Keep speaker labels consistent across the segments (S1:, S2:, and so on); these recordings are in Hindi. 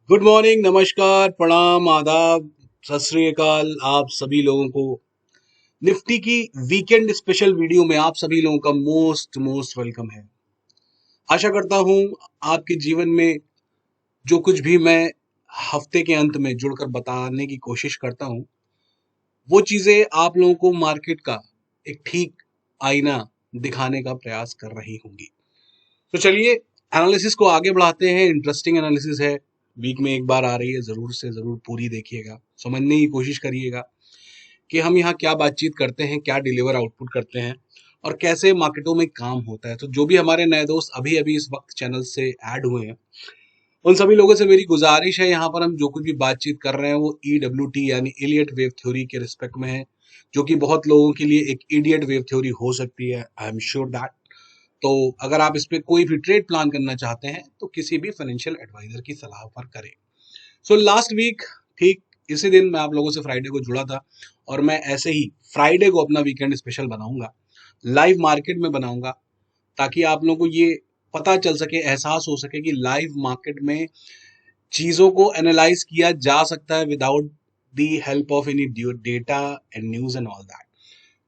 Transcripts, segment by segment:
S1: गुड मॉर्निंग, नमस्कार, प्रणाम, आदाब, सत श्री अकाल आप सभी लोगों को निफ्टी की वीकेंड स्पेशल वीडियो में आप सभी लोगों का मोस्ट मोस्ट वेलकम है। आशा करता हूं आपके जीवन में जो कुछ भी मैं हफ्ते के अंत में जुड़कर बताने की कोशिश करता हूं वो चीजें आप लोगों को मार्केट का एक ठीक आईना दिखाने का प्रयास कर रही होंगी। तो चलिए एनालिसिस को आगे बढ़ाते हैं। इंटरेस्टिंग एनालिसिस है, वीक में एक बार आ रही है, जरूर से जरूर पूरी देखिएगा, समझने की कोशिश करिएगा कि हम यहाँ क्या बातचीत करते हैं, क्या डिलीवर आउटपुट करते हैं और कैसे मार्केटों में काम होता है। तो जो भी हमारे नए दोस्त अभी अभी इस वक्त चैनल से ऐड हुए हैं उन सभी लोगों से मेरी गुजारिश है, यहाँ पर हम जो कुछ भी बातचीत कर रहे हैं वो EWT यानी इलियट वेव थ्योरी के रिस्पेक्ट में है, जो कि बहुत लोगों के लिए एक इडियट वेव थ्योरी हो सकती है। I am sure that. तो अगर आप इस पे कोई भी ट्रेड प्लान करना चाहते हैं तो किसी भी फाइनेंशियल एडवाइजर की सलाह पर करें। सो लास्ट वीक ठीक इसी दिन मैं आप लोगों से फ्राइडे को जुड़ा था और मैं ऐसे ही फ्राइडे को अपना वीकेंड स्पेशल बनाऊंगा, लाइव मार्केट में बनाऊंगा, ताकि आप लोगों को ये पता चल सके, एहसास हो सके कि लाइव मार्केट में चीजों को एनालाइज किया जा सकता है without the help of any data and news and all that.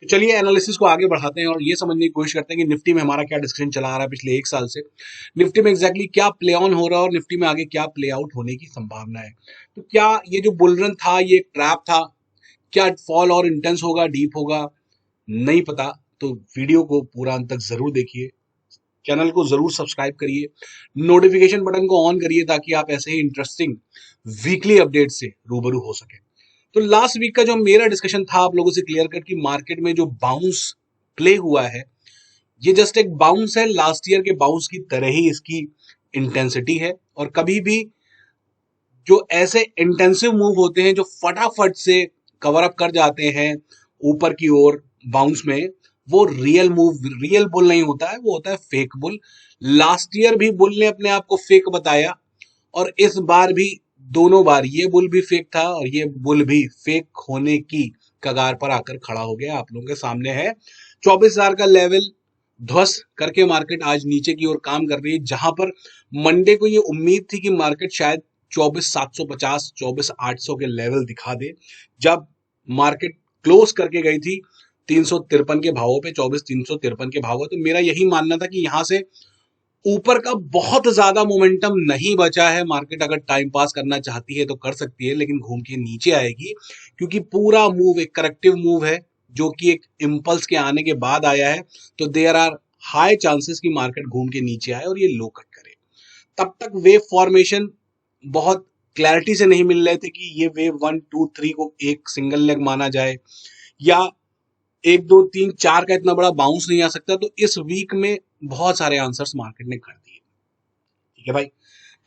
S1: तो चलिए एनालिसिस को आगे बढ़ाते हैं और ये समझने की कोशिश करते हैं कि निफ्टी में हमारा क्या डिस्कशन चला आ रहा है पिछले एक साल से, निफ्टी में एग्जैक्टली क्या प्ले ऑन हो रहा है और निफ्टी में आगे क्या प्ले आउट होने की संभावना है। तो क्या ये जो बुल रन था ये एक ट्रैप था, क्या फॉल और इंटेंस होगा, डीप होगा, नहीं पता। तो वीडियो को पूरा अंत तक जरूर देखिए, चैनल को जरूर सब्सक्राइब करिए, नोटिफिकेशन बटन को ऑन करिए ताकि आप ऐसे ही इंटरेस्टिंग वीकली अपडेट से रूबरू हो सके। तो लास्ट वीक का जो मेरा डिस्कशन था आप लोगों से क्लियर कट कि मार्केट में जो बाउंस प्ले हुआ है ये जस्ट एक बाउंस है, लास्ट ईयर के बाउंस की तरह ही इसकी इंटेंसिटी है। और कभी भी जो ऐसे इंटेंसिव मूव होते हैं जो फटाफट से कवर अप कर जाते हैं ऊपर की ओर बाउंस में, वो रियल मूव, रियल बुल नहीं होता है, वो होता है फेक बुल। लास्ट ईयर भी बुल ने अपने आप को फेक बताया और इस बार भी, दोनों बार ये बुल भी फेक था और ये बुल भी फेक होने की कगार पर आकर खड़ा हो गया। आप लोगों के सामने है 24,000 का लेवल ध्वस्त करके मार्केट आज नीचे की ओर काम कर रही है, जहां पर मंडे को ये उम्मीद थी कि मार्केट शायद 24,750 24,800 के लेवल दिखा दे। जब मार्केट क्लोज करके गई थी 353 के भावों पे, 24,353 के भाव, तो मेरा यही मानना था कि यहां से ऊपर का बहुत ज्यादा मोमेंटम नहीं बचा है। मार्केट अगर टाइम पास करना चाहती है तो कर सकती है, लेकिन घूम के नीचे आएगी, क्योंकि पूरा मूव एक करेक्टिव मूव है जो कि एक इम्पल्स के आने के बाद आया है। तो देयर आर हाई चांसेस कि मार्केट घूम के नीचे आए और ये लो कट करे। तब तक वेव फॉर्मेशन बहुत क्लैरिटी से नहीं मिल रहे थे कि ये वेव 1 2 3 को एक सिंगल लेग माना जाए या 1 2 3 4 का इतना बड़ा बाउंस नहीं आ सकता। तो इस वीक में बहुत सारे आंसर्स मार्केट ने कर दिए। ठीक है भाई।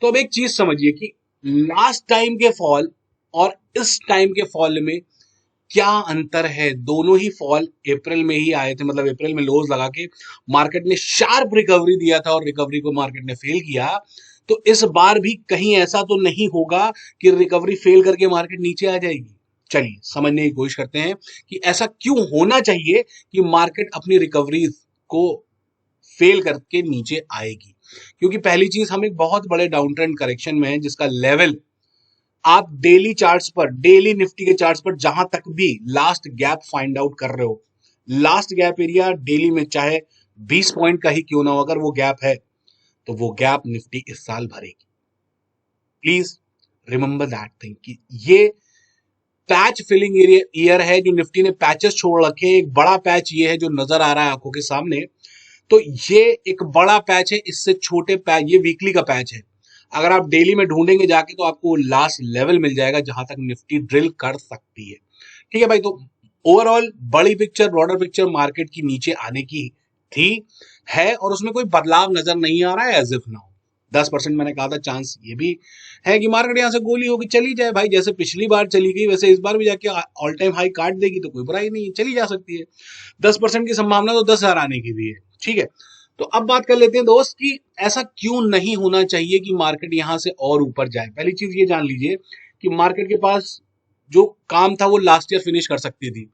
S1: तो अब एक चीज समझिए कि लास्ट टाइम के फॉल और इस टाइम के फॉल में क्या अंतर है। दोनों ही फॉल अप्रैल में ही आए थे, मतलब अप्रैल में लोज लगा के मार्केट ने शार्प रिकवरी दिया था और रिकवरी को मार्केट ने फेल किया। तो इस बार भी कहीं ऐसा तो नहीं होगा कि रिकवरी फेल करके मार्केट नीचे आ जाएगी। चलिए समझने की कोशिश करते हैं कि ऐसा क्यों होना चाहिए कि मार्केट अपनी रिकवरी को फेल करके नीचे आएगी। क्योंकि पहली चीज, हम एक बहुत बड़े डाउन ट्रेंड करेक्शन में है जिसका लेवल आप डेली चार्ट्स पर, डेली निफ्टी के चार्ट्स पर जहां तक भी लास्ट गैप फाइंड आउट कर रहे हो, लास्ट गैप एरिया डेली में चाहे 20 पॉइंट का ही क्यों ना हो, अगर वो गैप है तो वो गैप निफ्टी इस साल भरेगी। प्लीज रिमेंबर दैट थिंग कि ये पैच फिलिंग ईयर है। जो निफ्टी ने पैचेस छोड़ रखे हैं, एक बड़ा पैच ये है जो नजर आ रहा है आंखों के सामने। तो ये एक बड़ा पैच है, इससे छोटे पैच, ये वीकली का पैच है। अगर आप डेली में ढूंढेंगे जाके तो आपको लास्ट लेवल मिल जाएगा जहां तक निफ्टी ड्रिल कर सकती है। ठीक है भाई। तो ओवरऑल बड़ी पिक्चर, ब्रॉडर पिक्चर मार्केट की नीचे आने की थी, है, और उसमें कोई बदलाव नजर नहीं आ रहा है एज इफ नाउ। 10% मैंने कहा था चांस ये भी है कि मार्केट यहां से गोली होगी चली जाए भाई, जैसे पिछली बार चली गई वैसे इस बार भी जाके ऑल टाइम हाई काट देगी तो कोई बुराई नहीं है, चली जा सकती है। 10% की संभावना तो 10,000 आने की भी है। ठीक है। तो अब बात कर लेते हैं दोस्त कि ऐसा क्यों नहीं होना चाहिए कि मार्केट यहां से और ऊपर जाए। पहली चीज ये जान लीजिए कि मार्केट के पास जो काम था वो लास्ट ईयर फिनिश कर सकती थी,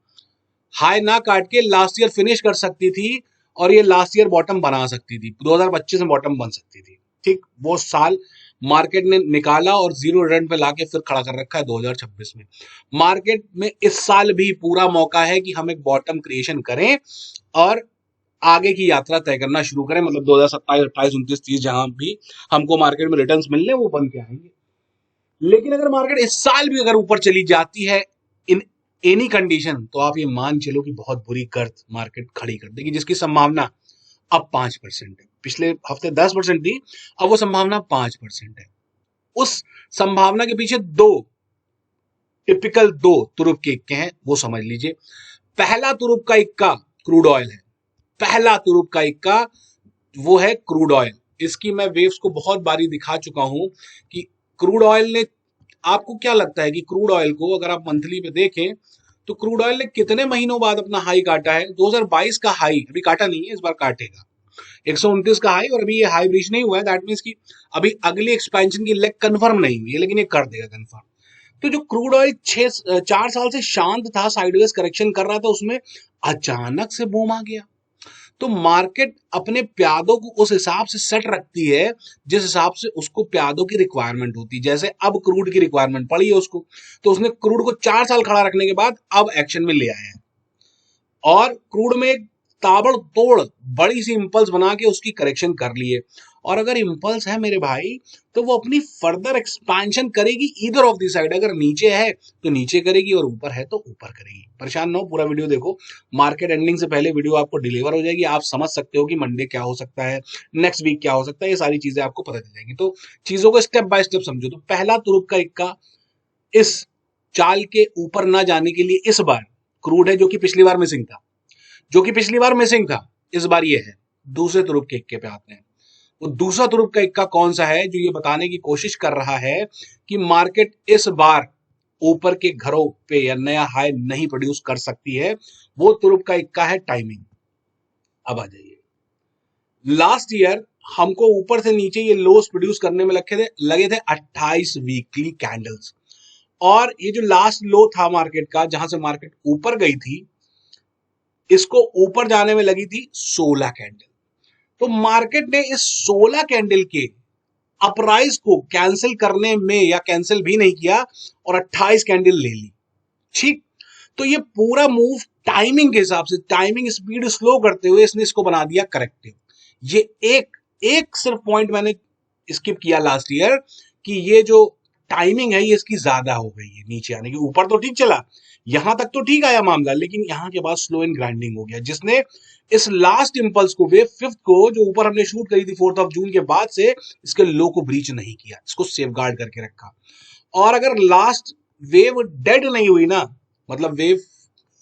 S1: हाई ना काट के लास्ट ईयर फिनिश कर सकती थी और ये लास्ट ईयर बॉटम बना सकती थी, 2025 में बॉटम बन सकती थी। ठीक वो साल मार्केट ने निकाला और जीरो रिटर्न पे लाके फिर खड़ा कर रखा है 2026 में। मार्केट में इस साल भी पूरा मौका है कि हम एक बॉटम क्रिएशन करें और आगे की यात्रा तय करना शुरू करें, मतलब 2027, 28, 29, 30 जहां भी हमको मार्केट में रिटर्न्स मिलने वो बन के आएंगे। लेकिन अगर मार्केट इस साल भी अगर ऊपर चली जाती है इन एनी कंडीशन, तो आप ये मान चलो कि बहुत बुरी गर्त मार्केट खड़ी कर देगी, जिसकी संभावना अब 5% है। पिछले हफ्ते 10% थी, अब वो संभावना 5% है। उस संभावना के पीछे दो तुरुप के इक्के हैं, वो समझ लीजिए। पहला तुरुप का इक्का क्रूड ऑयल है। पहला तुरुप का इक्का वो है क्रूड ऑयल। इसकी मैं वेव्स को बहुत बारी दिखा चुका हूं कि क्रूड ऑयल ने, आपको क्या लगता है कि क्रूड ऑयल को अगर आप मंथली पे देखें तो क्रूड ऑयल ने कितने महीनों बाद अपना हाई काटा है? 2022 का हाई अभी काटा नहीं है, इस बार काटेगा 129 का हाई, और अभी ये हाई ब्रीच नहीं हुआ है। दैट मीन्स कि अभी अगली एक्सपेंशन की लेग कंफर्म नहीं हुई है, लेकिन ये कर देगा कंफर्म। तो जो क्रूड ऑयल 4 साल से शांत था, साइडवेज करेक्शन कर रहा था, उसमें अचानक से बूम आ गया। तो मार्केट अपने प्यादों को उस हिसाब से सेट रखती है जिस हिसाब से उसको प्यादों की रिक्वायरमेंट होती है। जैसे अब क्रूड की रिक्वायरमेंट पड़ी है उसको, तो उसने क्रूड को 4 साल खड़ा रखने के बाद अब एक्शन में ले आया है और क्रूड में एक ताबड़तोड़ बड़ी सी इंपल्स बना के उसकी करेक्शन कर ली है। और अगर इंपल्स है मेरे भाई, तो वो अपनी फर्दर एक्सपेंशन करेगी ईदर ऑफ दी साइड। अगर नीचे है तो नीचे करेगी और ऊपर है तो ऊपर करेगी। परेशान ना हो, पूरा वीडियो देखो। मार्केट एंडिंग से पहले वीडियो आपको डिलीवर हो जाएगी, आप समझ सकते हो कि मंडे क्या हो सकता है, नेक्स्ट वीक क्या हो सकता है, ये सारी चीजें आपको पता चल जाएंगी। तो चीजों को स्टेप बाय स्टेप समझो। तो पहला तुरुप का इक्का इस चाल के ऊपर ना जाने के लिए इस बार क्रूड है, जो कि पिछली बार मिसिंग था, इस बार ये है। दूसरे तुरुप के इक्के पे आते हैं। वो दूसरा तुरुप का इक्का कौन सा है जो ये बताने की कोशिश कर रहा है कि मार्केट इस बार ऊपर के घरों पे या नया हाई नहीं प्रोड्यूस कर सकती है? वो तुरुप का इक्का है टाइमिंग। अब आ जाइए, लास्ट ईयर हमको ऊपर से नीचे ये लोस प्रोड्यूस करने में लगे थे 28 वीकली कैंडल्स, और ये जो लास्ट लो था मार्केट का, जहां से मार्केट ऊपर गई थी, इसको ऊपर जाने में लगी थी 16 कैंडल। तो मार्केट ने इस 16 कैंडल के अपराइज को कैंसिल करने में, या कैंसिल भी नहीं किया, और 28 कैंडल ले ली। ठीक, तो ये पूरा मूव टाइमिंग के हिसाब से, टाइमिंग स्पीड स्लो करते हुए इसने इसको बना दिया करेक्टिव। ये एक सिर्फ पॉइंट मैंने स्किप किया लास्ट ईयर कि ये जो टाइमिंग है ये इसकी ज्यादा हो गई है नीचे आने की। ऊपर तो ठीक चला, यहां तक तो ठीक आया मामला, लेकिन यहां के बाद स्लो एंड ग्राइंडिंग हो गया, जिसने इस लास्ट इंपल्स को, वेव 5th को, जो ऊपर हमने शूट करी थी 4th ऑफ जून के बाद से, इसके लो को ब्रीच नहीं किया, इसको सेफगार्ड करके रखा। और अगर लास्ट वेव डेड नहीं हुई ना, मतलब वेव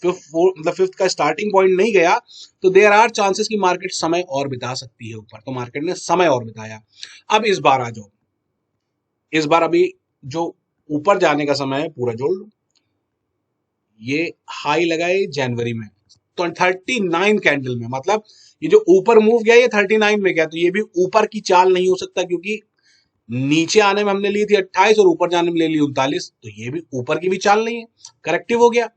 S1: फिफ्थ का स्टार्टिंग पॉइंट नहीं गया, तो देयर आर चांसेस कि मार्केट समय और बिता सकती है ऊपर। तो मार्केट ने समय और बिताया। अब इस बार आ जाओ, इस बार अभी जो ऊपर जाने का समय है पूरा जोड़ लो। ये हाई लगाए जनवरी में तो 39 कैंडल में, मतलब ये जो ऊपर मूव गया ये 39 में गया, तो ये भी ऊपर की चाल नहीं हो सकता, क्योंकि नीचे आने में हमने ली थी 28 और ऊपर जाने में ले ली 39, तो ये भी ऊपर की भी चाल नहीं है, करेक्टिव हो गया।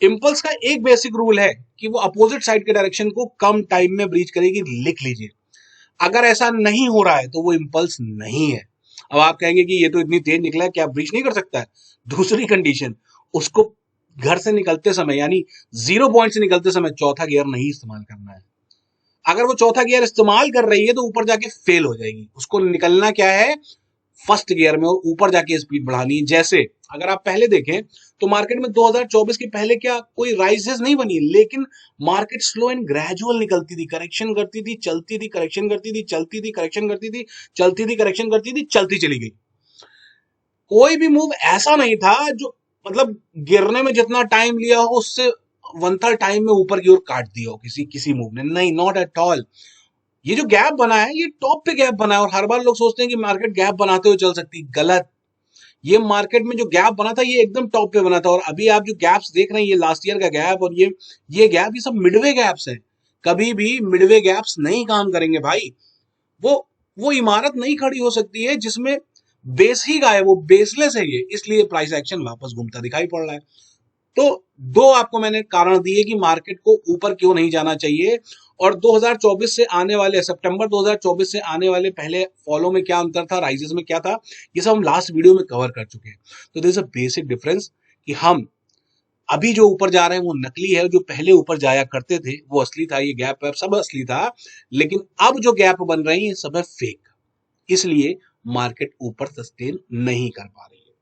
S1: इंपल्स का एक बेसिक रूल है कि वो अपोजिट साइड के डायरेक्शन को कम टाइम में ब्रीच करेगी, लिख लीजिए। अगर ऐसा नहीं हो रहा है तो वो इंपल्स नहीं है। अब आप कहेंगे कि ये तो इतनी तेज निकला है, क्या ब्रीच नहीं कर सकता है? दूसरी कंडीशन, उसको घर से निकलते समय, यानी 0 पॉइंट से निकलते समय चौथा गियर नहीं इस्तेमाल करना है। अगर वो चौथा गियर इस्तेमाल कर रही है तो ऊपर जाके फेल हो जाएगी। उसको निकलना क्या है? फर्स्ट गियर में, और ऊपर जाके स्पीड बढ़ानी है। जैसे अगर आप पहले देखें तो मार्केट में 2024 के पहले क्या कोई राइजेस नहीं बनी, लेकिन मार्केट स्लो एंड ग्रेजुअल निकलती थी, करेक्शन करती थी, चलती थी, करेक्शन करती थी, चलती थी, करेक्शन करती थी, चलती थी, करेक्शन करती थी, चलती चली गई। कोई भी मूव ऐसा नहीं था जो, मतलब गिरने में जितना टाइम लिया हो उससे 1/3 टाइम में ऊपर की ओर काट दिया हो किसी मूव ने, नहीं, नॉट एट ऑल। ये जो गैप बना है ये टॉप पे गैप बना है, और हर बार लोग सोचते हैं कि मार्केट गैप बनाते हुए चल सकती है, गलत। ये मार्केट में जो गैप बना था ये एकदम टॉप पे बना था, और अभी आप जो गैप्स देख रहे हैं ये लास्ट ईयर का गैप, और ये गैप, ये सब मिडवे गैप्स हैं। कभी भी मिडवे गैप्स नहीं काम करेंगे भाई। वो इमारत नहीं खड़ी हो सकती है जिसमें बेस ही गायब, वो बेसलेस है ये, इसलिए प्राइस एक्शन वापस घूमता दिखाई पड़ रहा है। तो दो आपको मैंने कारण दिए कि मार्केट को ऊपर क्यों नहीं जाना चाहिए, और 2024 से आने वाले सितंबर 2024 से आने वाले पहले फॉलो में क्या अंतर था, राइजेस में क्या था, ये सब हम लास्ट वीडियो में कवर कर चुके हैं। तो there is a basic difference कि हम अभी जो ऊपर जा रहे हैं वो नकली है, जो पहले ऊपर जाया करते थे वो असली था, ये गैप वैप सब असली था, लेकिन अब जो गैप बन रही है सब है फेक, इसलिए मार्केट ऊपर सस्टेन नहीं कर पा रही है।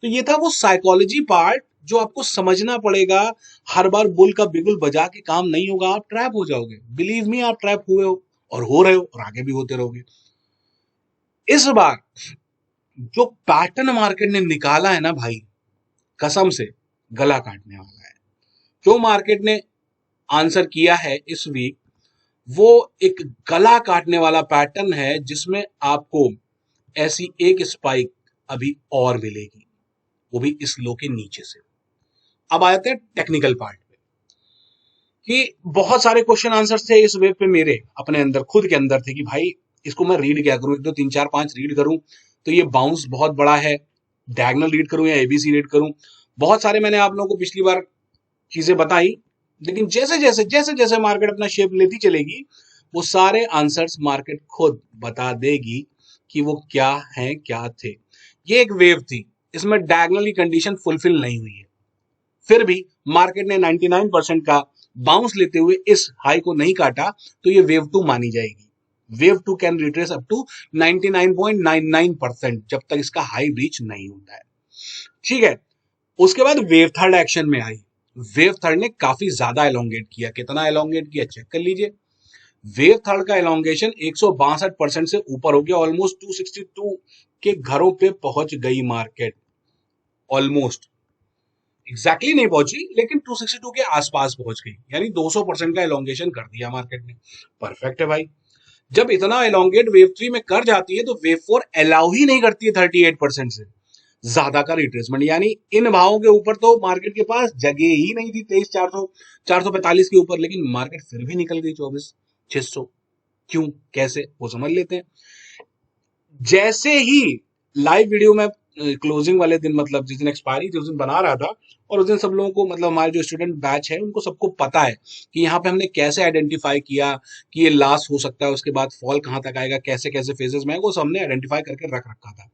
S1: तो ये था वो साइकोलॉजी पार्ट जो आपको समझना पड़ेगा। हर बार बुल का बिगुल बजा के काम नहीं होगा, आप ट्रैप हो जाओगे, बिलीव मी आप ट्रैप हुए हो और हो रहे हो और आगे भी होते रहोगे। इस बार जो पैटर्न मार्केट ने निकाला है ना भाई, कसम से गला काटने वाला है। जो मार्केट ने आंसर किया है इस वीक, वो एक गला काटने वाला पैटर्न है, जिसमें आपको ऐसी एक स्पाइक अभी और मिलेगी, वो भी इस लो के नीचे से। अब आते हैं टेक्निकल पार्ट पे, कि बहुत सारे क्वेश्चन आंसर थे इस वेब पे मेरे अपने अंदर, खुद के अंदर थे कि भाई इसको मैं रीड क्या करूं, 1 2 3 4 5 रीड करूं तो ये बाउंस बहुत बड़ा है, डायगोनल रीड करूं या एबीसी रीड करूं। बहुत सारे मैंने आप लोगों को पिछली बार चीजें बताई, लेकिन जैसे जैसे मार्केट अपना शेप लेती चलेगी, वो सारे आंसर्स मार्केट खुद बता देगी कि वो क्या हैं क्या थे। ये एक वेव थी, इसमें डायगोनल की कंडीशन फुलफिल नहीं हुई है, फिर भी मार्केट ने 99% का बाउंस लेते हुए इस हाई को नहीं काटा, तो ये वेव 2 मानी जाएगी। Wave 2 can retrace up to 99.99% जब तक इसका हाई ब्रीच नहीं होता है। ठीक है, उसके बाद वेव थर्ड एक्शन में आई। वेव थर्ड ने काफी ज्यादा एलोंगेट किया, कितना एलोंगेट किया चेक कर लीजिए। वेव थर्ड का एलोंगेशन 162% से ऊपर हो गया, ऑलमोस्ट 262 के घरों पे पहुंच गई मार्केट, ऑलमोस्ट एग्जैक्टली नहीं पहुंची लेकिन 262 के आसपास पहुंच गई, यानी 200% का एलोंगेशन कर दिया मार्केट ने। परफेक्ट है भाई। जब इतना एलोंगेट वेव 3 में कर जाती है तो वेव 4 अलाउ ही नहीं करती है 38% से ज्यादा का रिट्रेसमेंट, यानी इन भावों के ऊपर तो मार्केट के पास जगह ही नहीं थी 23,400 445 के ऊपर, लेकिन मार्केट फिर भी निकल गई 24,600। क्यों, कैसे, वो समझ लेते हैं। जैसे ही लाइव वीडियो में क्लोजिंग वाले दिन, मतलब जिस दिन एक्सपायरी थी उस दिन बना रहा था, और उस दिन सब लोगों को, मतलब हमारे जो स्टूडेंट बैच है उनको सबको पता है कि यहाँ पे हमने कैसे आइडेंटिफाई किया कि ये लास्ट हो सकता है, उसके बाद फॉल कहाँ तक आएगा, कैसे कैसे फेजेस में, वो सब हमने आइडेंटिफाई करके रख रखा था।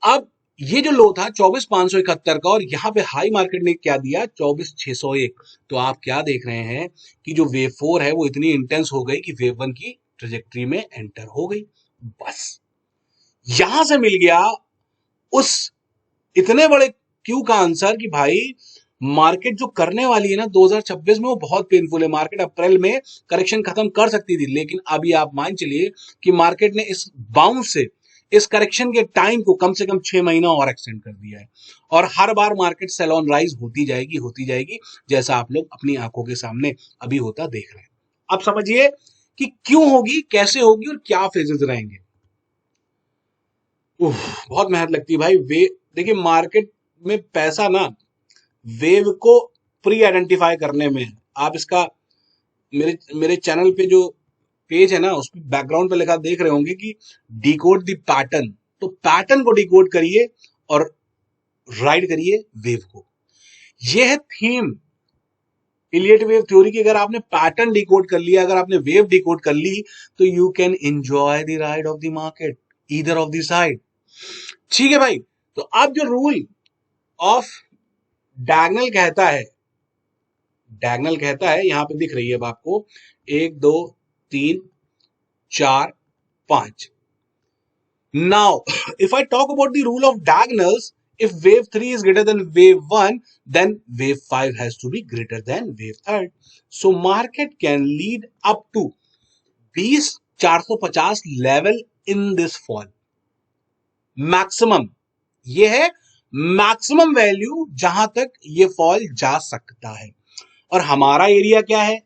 S1: अब ये जो लो था 24,571 का, और यहाँ पे हाई मार्केट ने क्या दिया 24,601, तो आप क्या देख रहे हैं कि जो वेव 4 है वो इतनी इंटेंस हो गई कि वेव 1 की ट्रेजेक्ट्री में एंटर हो गई। बस यहां से मिल गया उस इतने बड़े क्यू का आंसर कि भाई मार्केट जो करने वाली है ना 2026 में, वो बहुत पेनफुल है। मार्केट अप्रैल में करेक्शन खत्म कर सकती थी, लेकिन अभी आप मान चलिए कि मार्केट ने इस बाउंस से, इस करेक्शन के टाइम को कम से कम 6 महीना और एक्सटेंड कर दिया है, और हर बार मार्केट सेल ऑन राइज होती जाएगी, जैसा आप लोग अपनी आंखों के सामने अभी होता देख रहे हैं। अब समझिए कि क्यों होगी, कैसे होगी और क्या फेजेस रहेंगे। बहुत मेहनत लगती है भाई। वे देखिए, मार्केट में पैसा ना वेव को प्री आइडेंटिफाई करने में है। आप इसका मेरे मेरे चैनल पे जो पेज है ना, उस पे बैकग्राउंड पे लिखा देख रहे होंगे कि डिकोड द पैटर्न, तो पैटर्न को डिकोड करिए और राइड करिए वेव को। ये है थीम इलियट वेव थ्योरी की। अगर आपने पैटर्न डिकोड कर लिया, अगर आपने वेव डिकोड कर ली, तो you can enjoy the ride of the market either of the side. ठीक है भाई। तो अब जो रूल ऑफ डायगोनल कहता है, डायगोनल कहता है, यहां पे दिख रही है अब आपको 1 2 3 4 5। Now if I talk about the rule of diagonals, if wave 3 is greater than wave 1, then wave 5 has to be greater than wave 3rd. So market can lead up to 20,450 level in this fall. Maximum, ये है मैक्सिमम वैल्यू जहां तक ये फॉल जा सकता है। और हमारा एरिया क्या है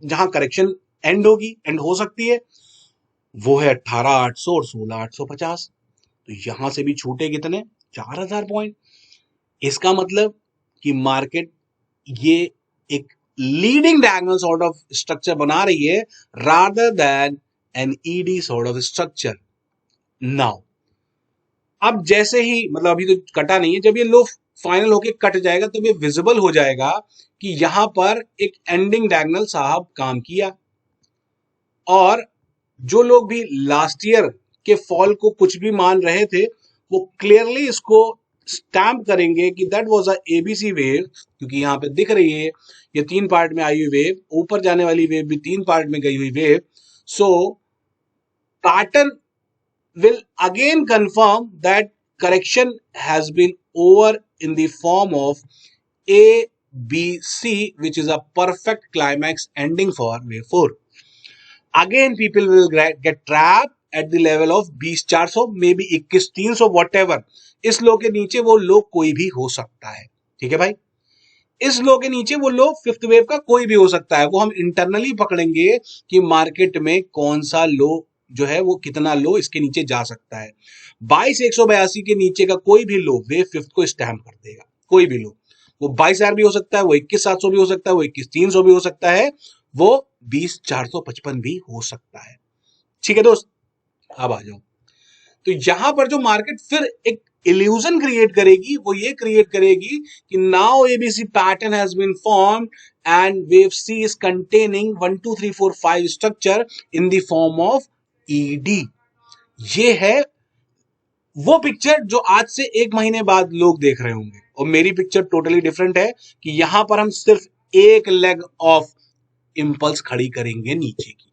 S1: जहां करेक्शन एंड होगी, एंड हो सकती है, वो है 18,800 और 16,850। तो यहां से भी छूटे कितने, 4,000 पॉइंट। इसका मतलब कि मार्केट ये एक leading diagonal sort of structure बना रही है rather than an ED sort of structure. Now अब जैसे ही, मतलब अभी तो कटा नहीं है, जब ये लो फाइनल होके कट जाएगा तब ये विजिबल हो जाएगा कि यहां पर एक एंडिंग डायगोनल साहब काम किया। और जो लोग भी लास्ट ईयर के फॉल को कुछ भी मान रहे थे वो क्लियरली इसको स्टैम्प करेंगे कि that was a ABC wave, क्योंकि यहाँ पे दिख रही है ये 3 पार्ट में आई हुई वेव, ऊपर जाने वाली वेव भी 3 पार्ट में गई हुई wave. So pattern will again confirm that correction has been over in the form of A, B, C, which is a perfect climax ending for wave 4. Again, people will get trapped at the level of 20,400, maybe 21,300, whatever. इस लो के नीचे वो लो कोई भी हो सकता है। ठीक है भाई, इस लो के नीचे वो लो फिफ्थ वेव का कोई भी हो सकता है। वो हम इंटरनली पकड़ेंगे कि मार्केट में कौन सा लो जो है वो कितना लो इसके नीचे जा सकता है। 22,182 के नीचे का कोई भी लो वेव फिफ्थ को स्टैम्प कर देगा। कोई भी लो, वो 22,000 भी हो सकता है, वो 21,700 भी हो सकता है, वो 21,300 भी हो सकता है, वो 20,455 भी हो सकता है। ठीक है दोस्त, अब आ जाओ। तो यहां पर जो मार्केट फिर एक इल्यूजन क्रिएट करेगी वो ये क्रिएट करेगी कि now ABC pattern has been formed and wave C is containing 1 2 3 4 5 structure in the form of ED. ये है वो पिक्चर जो आज से 1 महीने बाद लोग देख रहे होंगे, और मेरी पिक्चर टोटली डिफरेंट है कि यहां पर हम सिर्फ एक लेग ऑफ इंपल्स खड़ी करेंगे नीचे की।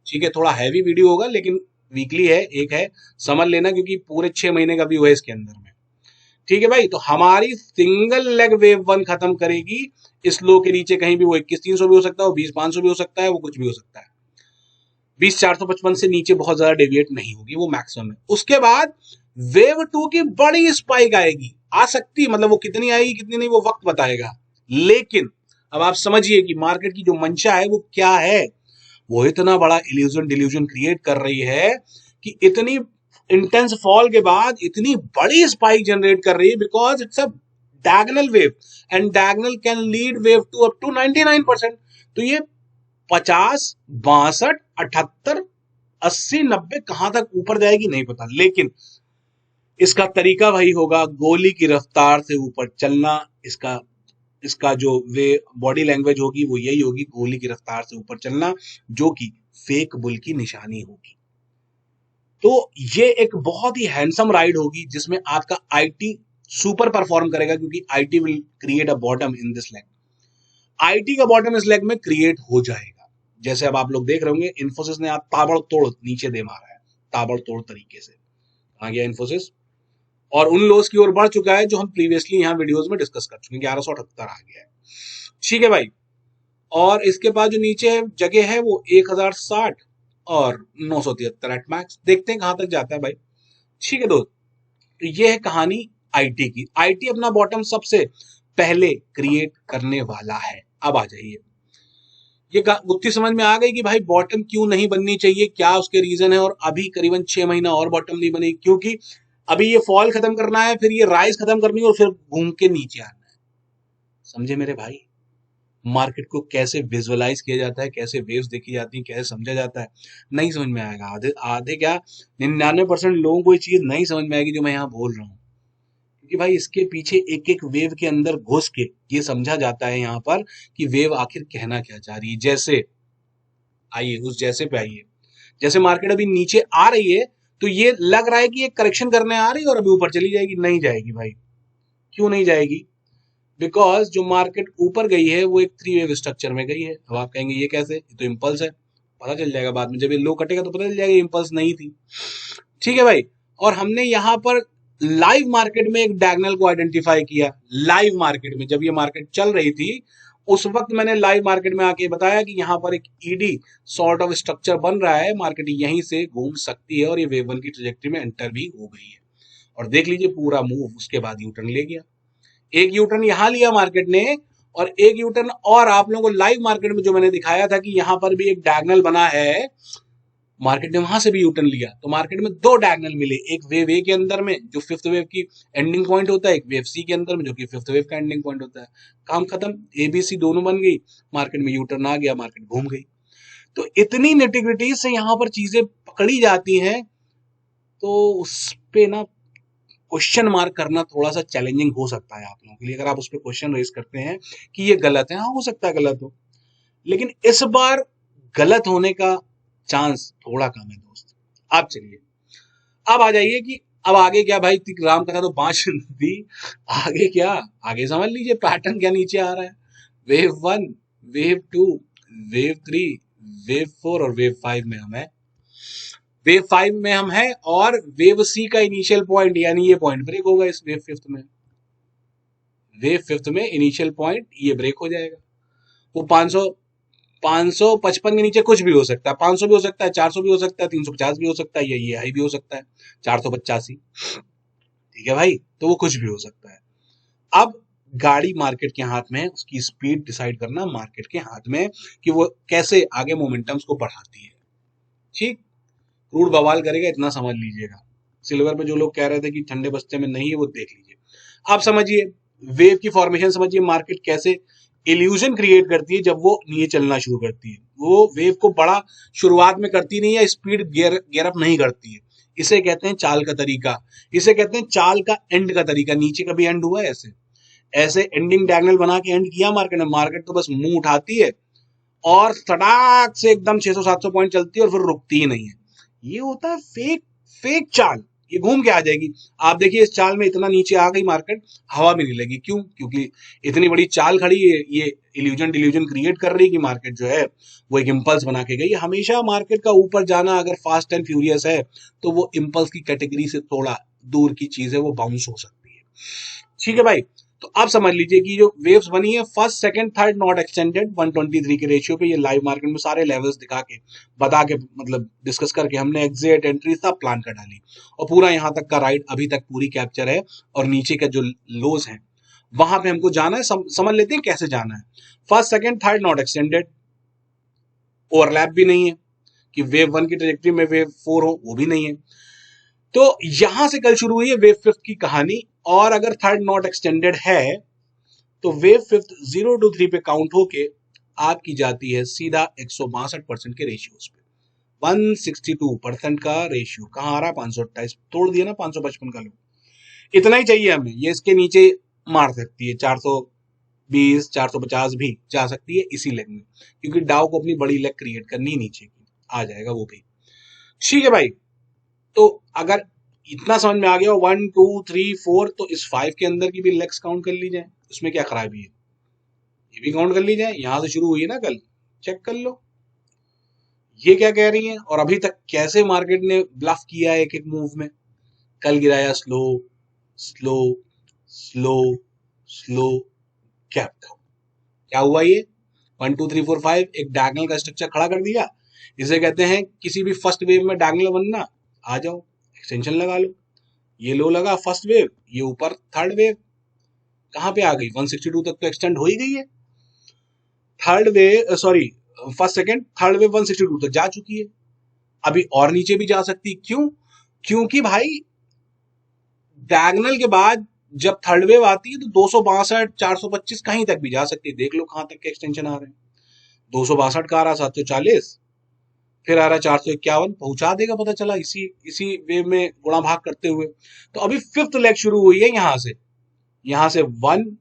S1: ठीक है, थोड़ा हैवी वीडियो होगा लेकिन वीकली है, एक है, समझ लेना, क्योंकि पूरे 6 महीने का व्यू है इसके अंदर में। ठीक है भाई, तो हमारी सिंगल लेग वेव 1 खत्म करेगी इस लो के नीचे कहीं भी। वो 21,300 भी हो सकता है, वो 20,500 भी हो सकता है, वो कुछ भी हो सकता है। 20,455 से नीचे बहुत ज्यादा डेविएट नहीं होगी, वो मैक्सिमम है। उसके बाद वेव 2 की बड़ी स्पाइक आएगी, आ सकती, मतलब वो कितनी आएगी कितनी नहीं वो वक्त बताएगा। लेकिन अब आप समझिए कि मार्केट की जो मंशा है वो क्या है। वो इतना बड़ा इल्यूजन डिल्यूजन क्रिएट कर रही है कि इतनी इंटेंस फॉल के बाद इतनी बड़ी स्पाइक जनरेट कर रही है, because it's a diagonal wave and diagonal can lead wave to up to 99%। तो ये 50, 62, 78, 80, 90 कहां तक ऊपर जाएगी नहीं पता, लेकिन इसका तरीका भाई होगा गोली की रफ्तार से ऊपर चलना। इसका इसका जो वे बॉडी लैंग्वेज होगी वो यही होगी, गोली की रफ्तार से ऊपर चलना, जो कि फेक बुल की निशानी होगी। तो ये एक बहुत ही हैंडसम राइड होगी जिसमें आपका आईटी सुपर परफॉर्म करेगा, क्योंकि IT will create a bottom in this leg. IT का बॉटम इस लेग में क्रिएट हो जाएगा। जैसे अब आप लोग देख रहे होंगे इन्फोसिस ने आप ताबड़तोड़ नीचे दे मारा है, ताबड़तोड़ तरीके से आ गया इन्फोसिस, और उन लोस की ओर बढ़ चुका है जो हम प्रीवियसली यहाँ वीडियोस में डिस्कस कर चुके हैं। 1178 आ गया है। ठीक है भाई, और इसके बाद जो नीचे जगह है वो 1060 और 973 एट मैक्स। देखते हैं कहां तक जाता है भाई। ठीक है दोस्त, तो ये है कहानी आईटी की। आईटी अपना बॉटम सबसे पहले क्रिएट करने वाला है। अब आ जाइए, ये गुत्थी समझ में आ गई कि भाई बॉटम क्यों नहीं बननी चाहिए, क्या उसके रीजन है, और अभी करीबन 6 महीना और बॉटम नहीं बनेगी, क्योंकि अभी ये फॉल खत्म करना है, फिर ये राइज खत्म करनी है, और फिर घूम के नीचे आना है। समझे मेरे भाई, मार्केट को कैसे विजुअलाइज किया जाता है, कैसे वेव्स देखी जाती है, कैसे समझा जाता है, नहीं समझ में आएगा। आधे आधे क्या 99% लोगों को ये चीज नहीं समझ में आएगी जो मैं यहाँ बोल रहा हूँ, क्योंकि भाई इसके पीछे एक एक वेव के अंदर घुस के ये समझा जाता है यहाँ पर कि वेव आखिर कहना क्या चाह रही है। जैसे आइए उस जैसे पे आइए, जैसे मार्केट अभी नीचे आ रही है तो ये लग रहा है कि ये करेक्शन करने आ रही है और अभी ऊपर चली जाएगी। नहीं जाएगी भाई, क्यों नहीं जाएगी? बिकॉज जो मार्केट ऊपर गई है वो एक 3 वेव स्ट्रक्चर में गई है। अब आप कहेंगे ये कैसे, ये तो इम्पल्स है। पता चल जाएगा बाद में, जब ये लो कटेगा तो पता चल जाएगा इम्पल्स नहीं थी। ठीक है भाई, और हमने यहाँ पर लाइव मार्केट में एक डायगोनल को आइडेंटिफाई किया। लाइव मार्केट में जब ये मार्केट चल रही थी उस वक्त मैंने लाइव मार्केट में आके बताया कि यहाँ पर एक ईडी सॉर्ट ऑफ स्ट्रक्चर बन रहा है, मार्केट यहीं से घूम सकती है, और ये वेव 1 की ट्रैजेक्टरी में एंटर भी हो गई है। और देख लीजिए पूरा मूव उसके बाद यूटर्न ले गया। एक यूटर्न यहां लिया मार्केट ने, और एक यूटर्न और आप लोगों को लाइव मार्केट में जो मैंने दिखाया था कि यहां पर भी एक डायगोनल बना है, मार्केट ने वहां से भी यूटर्न लिया। तो मार्केट में 2 डायगोनल मिले, एक वेव ए के अंदर में जो फिफ्थ वेव की एंडिंग पॉइंट होता है, एक वेव सी के अंदर में जो कि फिफ्थ वेव का एंडिंग पॉइंट होता है। काम खत्म, एबीसी दोनों बन गई, मार्केट में यूटर्न आ गया, मार्केट घूम गई। तो इतनी नेटिग्रिटी से यहाँ पर चीजें पकड़ी जाती हैं, तो उस पे ना क्वेश्चन मार्क करना थोड़ा सा चैलेंजिंग हो सकता है आप लोगों के लिए, अगर आप उस पर क्वेश्चन रेज करते हैं कि ये गलत है। हाँ, हो सकता है गलत हो, लेकिन इस बार गलत होने का चांस थोड़ा कम है दोस्त। आप चलिए अब आ जाइए कि अब आगे क्या भाई, राम कथा तो 5 दी, आगे क्या, आगे समझ लीजिए पैटर्न क्या नीचे आ रहा है। वेव 1, वेव 2, वेव 3, वेव 4 और वेव 5 में हम है। वेव 5 में हम है और वेव सी का इनिशियल पॉइंट यानी ये पॉइंट ब्रेक होगा इस वेव 5 में। वेव 5 में इनिशियल पॉइंट ये ब्रेक हो जाएगा। वो 555 के नीचे कुछ भी हो सकता है, 500 भी हो सकता है, 400 भी हो सकता है, 350 भी हो सकता है, ये हाई भी हो सकता है 485। ठीक है भाई, तो वो कुछ भी हो सकता है। अब गाड़ी मार्केट के हाथ में है, उसकी स्पीड डिसाइड करना मार्केट के हाथ में कि वो कैसे आगे मोमेंटम्स को बढ़ाती है। ठीक, क्रूड बवाल करेगा इतना समझ लीजिएगा। सिल्वर पे जो लोग कह रहे थे कि ठंडे बस्ते में नहीं है, वो देख लीजिए। आप समझिए वेव की फॉर्मेशन, समझिए मार्केट कैसे इल्यूजन क्रिएट करती है जब वो नीचे चलना शुरू करती है। वो वेव को बड़ा शुरुआत में करती नहीं है, स्पीड गियर अप नहीं करती है। इसे कहते हैं चाल का तरीका, इसे कहते हैं चाल का एंड का तरीका। नीचे कभी एंड हुआ है ऐसे? ऐसे एंडिंग डायगोनल बना के एंड किया मार्केट में? मार्केट तो बस मुंह उठाती है और सटाक से एकदम 600-700 पॉइंट चलती है और फिर रुकती ही नहीं है। ये होता है फेक चाल, ये घूम के आ जाएगी। आप देखिए इस चाल में इतना नीचे आ गई मार्केट, हवा भी नहीं लगी। क्यों? क्योंकि इतनी बड़ी चाल खड़ी है, ये इल्यूजन डिल्यूजन क्रिएट कर रही है कि मार्केट जो है वो एक इंपल्स बना के गई। हमेशा मार्केट का ऊपर जाना अगर फास्ट एंड फ्यूरियस है तो वो इंपल्स की कैटेगरी से थोड़ा दूर की चीज है, वो बाउंस हो सकती है। ठीक है भाई, तो आप समझ लीजिए कि जो वेव्स बनी है first second third not extended 123 के रेशियो पे, ये लाइव मार्केट में सारे लेवल्स दिखा के बता के मतलब डिस्कस करके हमने एग्जिट एंट्री सब प्लान कर डाली और पूरा यहाँ तक का राइड अभी तक पूरी कैप्चर है। और नीचे का जो लोज है वहां पे हमको जाना है, समझ लेते हैं कैसे जाना है। First second third not extended, overlap भी नहीं है कि वेव 1 की ट्रेजेक्टरी में वेव 4 हो, वो भी नहीं है। तो यहां से कल शुरू हुई है वेव 5 की कहानी। और अगर थर्ड नॉट एक्सटेंडेड है तो वेव 5 0 to 3 पे काउंट होके आपकी जाती है सीधा 162% के रेशियोज पे। 162% का रेशियो कहां आ रहा है? 528 तोड़ दिया ना 555 का। लोग इतना ही चाहिए हमें, ये इसके नीचे मार सकती है 420 450 भी जा सकती है इसी लेग में, क्योंकि डाउ को अपनी बड़ी लेग क्रिएट करनी नीचे की, आ जाएगा वो भी। ठीक है भाई, तो अगर इतना समझ में आ गया 1 2 3 4, तो इस 5 के अंदर की भी लेग्स काउंट कर ली जाए, उसमें क्या खराबी है? ये भी काउंट कर ली जाए, यहां से शुरू हुई है ना कल, चेक कर लो ये क्या कह रही है और अभी तक कैसे मार्केट ने ब्लफ किया है एक एक मूव में। कल गिराया स्लो स्लो स्लो स्लो, क्या क्या हुआ? ये 1 2 3 4 5 एक डायगोनल का स्ट्रक्चर खड़ा कर दिया। इसे कहते हैं किसी भी फर्स्ट वेव में डायगोनल बनना। आ जाओ, एक्सटेंशन लगा लो। ये लो लगा फर्स्ट वेव, ये ऊपर थर्ड वेव कहां पे आ गई? 162 तक तो एक्सटेंड हो ही गई है। Third wave sorry first second third wave 162 तक जा चुकी है, अभी और नीचे भी जा सकती है। क्यों? क्योंकि भाई डायगोनल के बाद जब थर्ड वेव आती है तो 262 425 कहीं तक भी जा सकती है। देख लो कहां तक के एक्सटेंशन आ रहे हैं। 262 का आ रहा 740, फिर आ रहा 451, पहुंचा देगा पता चला इसी इसी वेव में गुणा भाग करते हुए। तो अभी फिफ्थ लेग शुरू हुई है यहां से 1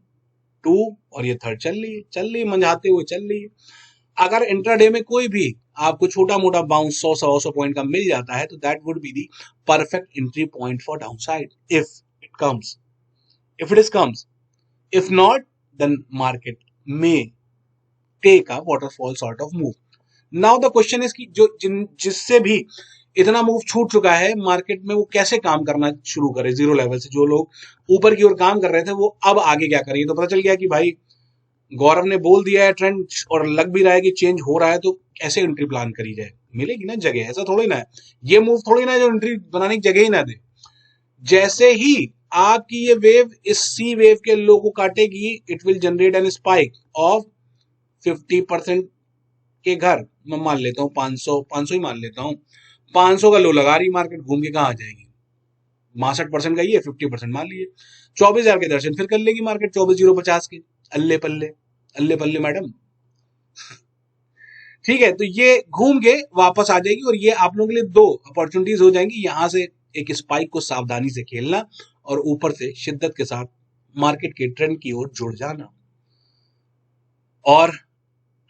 S1: 2 और ये थर्ड चल रही मंझाते हुए चल रही है। अगर इंट्राडे में कोई भी आपको छोटा मोटा बाउंस 100 पॉइंट का मिल जाता है तो that would be the perfect entry point for downside if it is comes. If not then market में take a waterfall sort of move. Now the question is कि जो जिससे भी इतना मूव छूट चुका है मार्केट में, वो कैसे काम करना शुरू करे जीरो लेवल से। जो लोग ऊपर की ओर काम कर रहे थे वो अब आगे क्या करेंगे? तो पता चल गया कि भाई गौरव ने बोल दिया है ट्रेंड और लग भी रहा है कि चेंज हो रहा है, तो कैसे एंट्री प्लान करी जाए? मिलेगी ना जगह, ऐसा थोड़ी ना है। ये मूव थोड़ी ना है जो एंट्री बनाने की जगह ही ना दे। जैसे ही आपकी ये वेव इस सी वेव के लो को काटेगी, it will generate an spike of 50% के घर। मैं मान लेता हूँ 500 ही मान लेता हूँ। 500 का लो लगा रही मार्केट, घूम के कहाँ आ जाएगी? 62% का ही है, 50% मान लीजिए 24,000 के दर्शन फिर कर लेगी मार्केट 24,050 के। अल्ले पल्ले मैडम। ठीक है, तो ये घूम के वापस आ जाएगी और ये आप लोगों के लिए दो अपॉर्चुनिटीज हो जाएंगी। यहां से एक स्पाइक को सावधानी से खेलना और ऊपर से शिद्दत के साथ मार्केट के ट्रेंड की ओर जुड़ जाना। और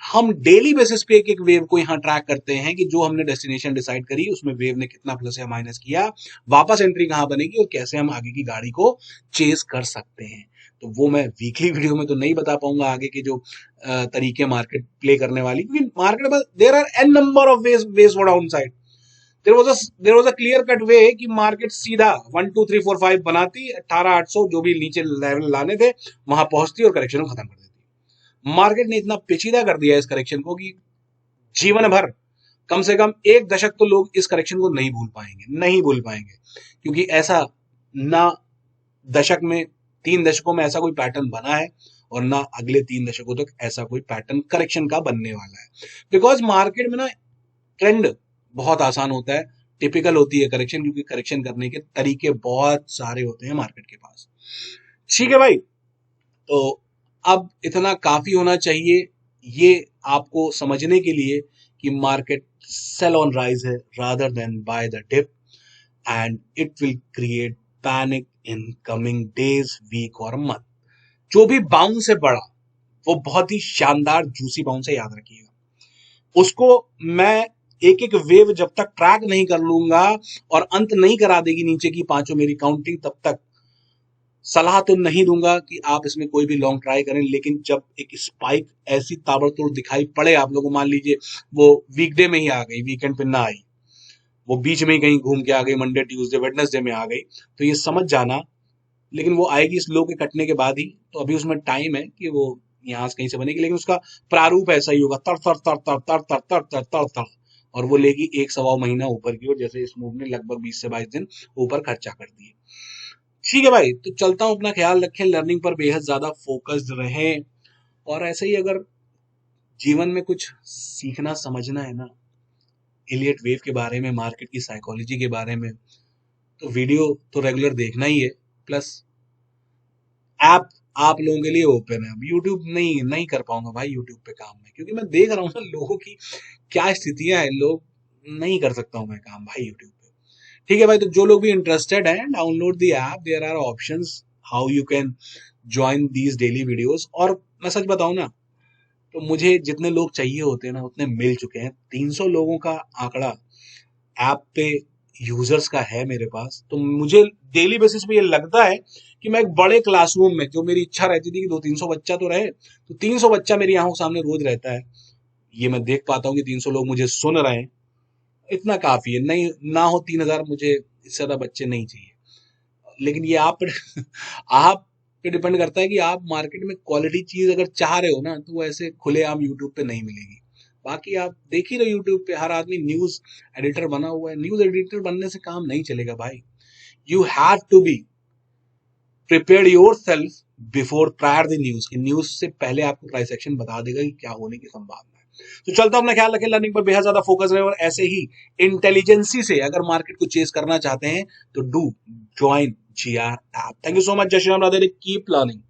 S1: हम डेली बेसिस पे एक एक वेव को यहाँ ट्रैक करते हैं कि जो हमने डेस्टिनेशन डिसाइड करी उसमें वेव ने कितना प्लस या माइनस किया, वापस एंट्री कहाँ बनेगी और कैसे हम आगे की गाड़ी को चेस कर सकते हैं। तो वो मैं वीकली वीडियो में तो नहीं बता पाऊंगा आगे के जो तरीके मार्केट प्ले करने वाली, क्योंकि मार्केट में there are an number of ways for down side. There was a clear cut way कि मार्केट सीधा 1 2 3 4 5 बनाती, 18,800 जो भी नीचे लेवल लाने थे वहां पहुंचती और करेक्शन को खत्म कर देती। मार्केट ने इतना पेचीदा कर दिया इस करेक्शन को कि जीवन भर कम से कम 1 दशक तो लोग इस करेक्शन को नहीं भूल पाएंगे, क्योंकि ऐसा ना दशक में 3 दशकों में ऐसा कोई पैटर्न बना है और ना अगले 3 दशकों तक ऐसा कोई पैटर्न करेक्शन का बनने वाला है। बिकॉज मार्केट में ना ट्रेंड बहुत आसान होता है, टिपिकल होती है करेक्शन, क्योंकि करेक्शन करने के तरीके बहुत सारे होते हैं मार्केट के पास। ठीक है भाई, तो अब इतना काफी होना चाहिए ये आपको समझने के लिए कि मार्केट सेल ऑन राइज है rather than buy the dip, and it will create panic in coming days, week और मंथ। जो भी बाउंस है बड़ा, वो बहुत ही शानदार जूसी बाउंस है, याद रखिएगा उसको। मैं एक एक वेव जब तक ट्रैक नहीं कर लूंगा और अंत नहीं करा देगी नीचे की पांचों मेरी काउंटिंग, तब तक सलाह तो नहीं दूंगा कि आप इसमें कोई भी लॉन्ग ट्राई करें। लेकिन जब एक स्पाइक ऐसी ताबड़तोड़ दिखाई पड़े आप लोगों को, मान लीजिए वो वीकडे में ही आ गई, वीकेंड पे ना आई, वो बीच में ही कहीं घूम के आ गई, मंडे ट्यूसडे वेडनेसडे में आ गई, तो ये समझ जाना। लेकिन वो आएगी इस लो के कटने के बाद ही, तो अभी उसमें टाइम है कि वो यहाँ से कहीं से बनेगी, लेकिन उसका प्रारूप ऐसा ही होगा, तर तर तर तर तर तर तर तर तर तर, और वो लेगी 1 सवा महीना ऊपर की ओर, जैसे इस मूव ने लगभग 20 से 22 दिन ऊपर खर्चा कर दिए। ठीक है भाई, तो चलता हूँ, अपना ख्याल रखें, लर्निंग पर बेहद ज्यादा फोकस्ड रहें, और ऐसे ही अगर जीवन में कुछ सीखना समझना है ना, इलियट वेव के बारे में, मार्केट की साइकोलॉजी के बारे में, तो वीडियो तो रेगुलर देखना ही है, प्लस ऐप आप लोगों के लिए ओपन है। अब यूट्यूब नहीं कर पाऊंगा भाई यूट्यूब पे काम में, क्योंकि मैं देख रहा हूँ ना लोगों की क्या स्थितियां हैं, लोग नहीं कर सकता हूँ मैं काम भाई यूट्यूब पे। ठीक है भाई, तो जो लोग भी इंटरेस्टेड हैं, download the app, there are options how you can join these daily videos. और मैं सच बताऊं ना, तो मुझे जितने लोग चाहिए होते हैं ना उतने मिल चुके हैं। 300 लोगों का आंकड़ा ऐप पे यूजर्स का है मेरे पास, तो मुझे डेली बेसिस पे ये लगता है कि मैं एक बड़े क्लासरूम में, जो मेरी इच्छा रहती थी कि 200-300 बच्चा तो रहे, तो 300 बच्चा मेरी आंखों के सामने रोज रहता है। ये मैं देख पाता हूँ कि 300 लोग मुझे सुन रहे हैं, इतना काफी है। नहीं ना हो 3,000, मुझे इससे ज्यादा बच्चे नहीं चाहिए। लेकिन ये आप आप पे डिपेंड करता है कि आप मार्केट में क्वालिटी चीज अगर चाह रहे हो ना, तो वो ऐसे खुलेआम यूट्यूब पे नहीं मिलेगी। बाकी आप देख ही रहे यूट्यूब पे हर आदमी न्यूज एडिटर बना हुआ है। न्यूज एडिटर बनने से काम नहीं चलेगा भाई। You have to be prepare yourself before prior the news, कि न्यूज से पहले आपको प्राइस एक्शन बता देगा कि क्या होने की संभावना है। तो चलता हूं, अपना ख्याल रखें, लर्निंग पर बेहद ज्यादा फोकस रहे, और ऐसे ही इंटेलिजेंसी से अगर मार्केट को चेस करना चाहते हैं तो do join GR app. Thank you so much, जय श्री राम, राधे, कीप लर्निंग।